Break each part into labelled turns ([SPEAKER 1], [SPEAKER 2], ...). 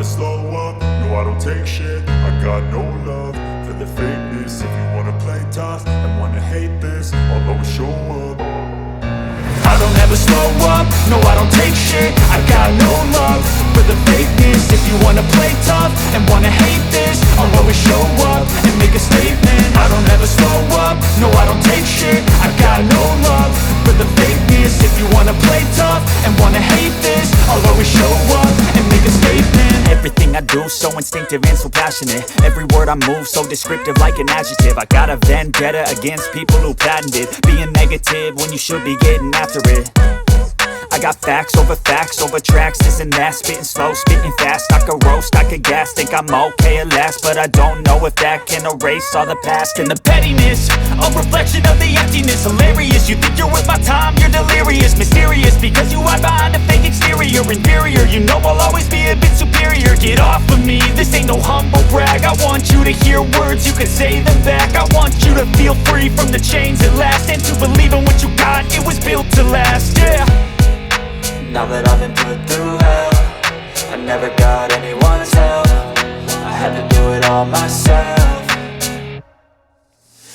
[SPEAKER 1] slow up, no I don't take shit. I got no love for the fakeness. If you wanna play tough and wanna hate this, I'll always show up. I don't ever slow up, no I don't take shit. I got no love for the fakeness. If you wanna play tough and wanna hate this, I'll always show up and make a statement. I don't ever slow up, no I don't take shit. I got no love for the fakeness. If you wanna play tough and wanna hate this, I'll always show up and make a statement.
[SPEAKER 2] Everything I do so instinctive and so passionate. Every word I move so descriptive like an adjective. I got a vendetta against people who patented being negative when you should be getting after it. I got facts over tracks, this and that. Spitting slow, spitting fast, I could roast, I could gas. Think I'm okay at last, but I don't know if that can erase all the past. And the pettiness, a reflection of the emptiness. Hilarious, you think you're worth my time, you're delirious. Mysterious, because you hide behind a fake exterior. Inferior, you know I'll always be a bit superior. Get off of me, this ain't no humble brag. I want you to hear words, you can say them back. I want you to feel free from the chains at last, and to believe in what you got, it was built to last, yeah.
[SPEAKER 3] Now that I've been put through hell, I never got anyone's help. I had to do it all myself.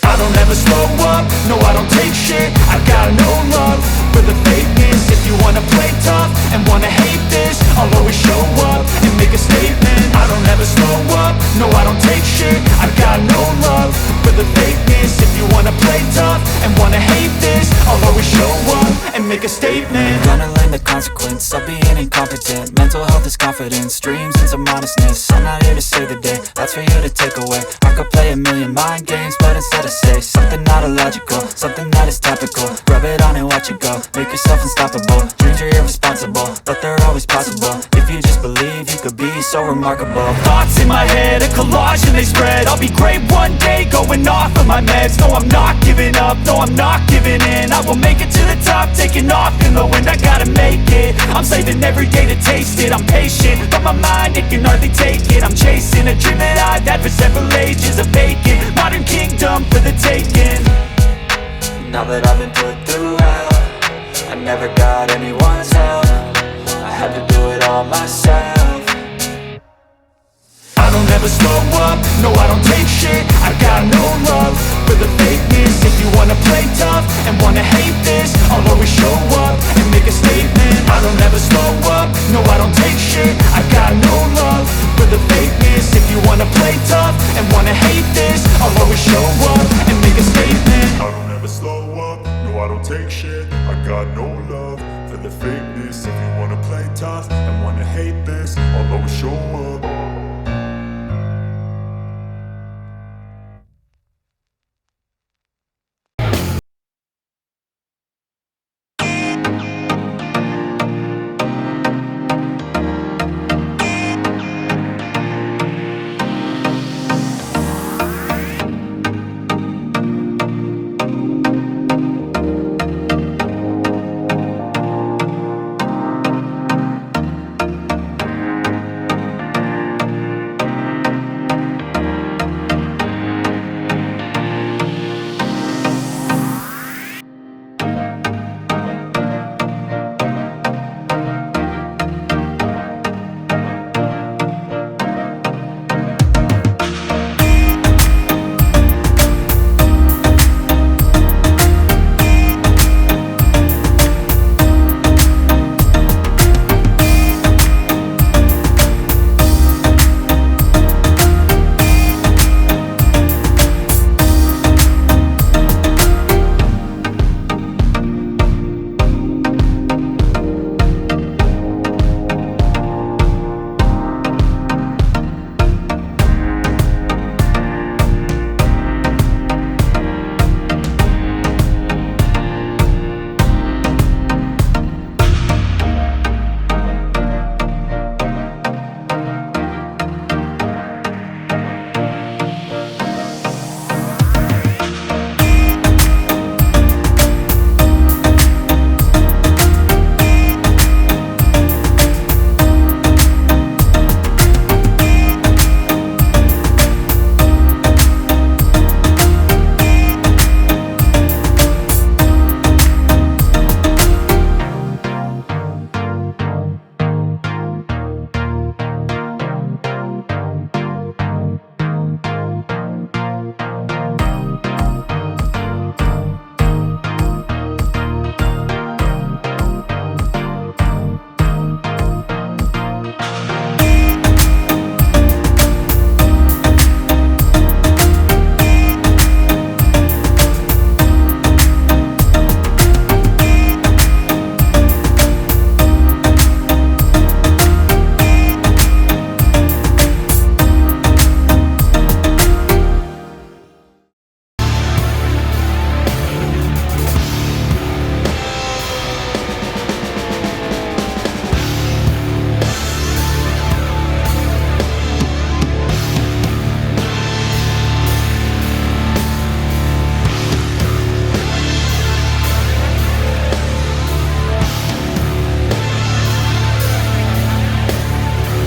[SPEAKER 1] I don't ever slow up, no I don't take shit. I got no love for the fakeness. If you wanna play tough and wanna hate this, I'll always show up and make a statement. I don't ever slow up, no I don't take shit. I got no love for the fakeness. If you wanna play tough and wanna hate this, I'll always show up and make a statement.
[SPEAKER 3] Gonna learn the consequence of being incompetent. Mental health is confidence, dreams and some honestness. I'm not here to save the day, that's for you to take away. I could play a million mind games, but instead I say something not illogical, something that is topical. Rub it on and watch it go, make yourself unstoppable. Dreams are irresponsible, but they're always possible. If you just believe, you could be so remarkable.
[SPEAKER 2] Thoughts in my head, a collage and they spread. I'll be great one day, going off of my meds. No, I'm not giving up, no, I'm not giving in. I will make it to the top, taking off in the wind. I gotta make it, I'm saving every day to taste it. I'm patient, but my mind, it can hardly take it. I'm chasing a dream that I've had for several ages. A vacant, modern kingdom for the taking.
[SPEAKER 3] Now that I've been put through hell, I never got anyone's help. I had to do it all myself.
[SPEAKER 1] I don't ever slow up, no I don't take shit. I got no love for the fakeness. If you wanna play tough and wanna hate this, I'll always show up and make a statement. I don't ever slow up, no I don't take shit. I got no love for the fakeness. If you wanna play tough and wanna hate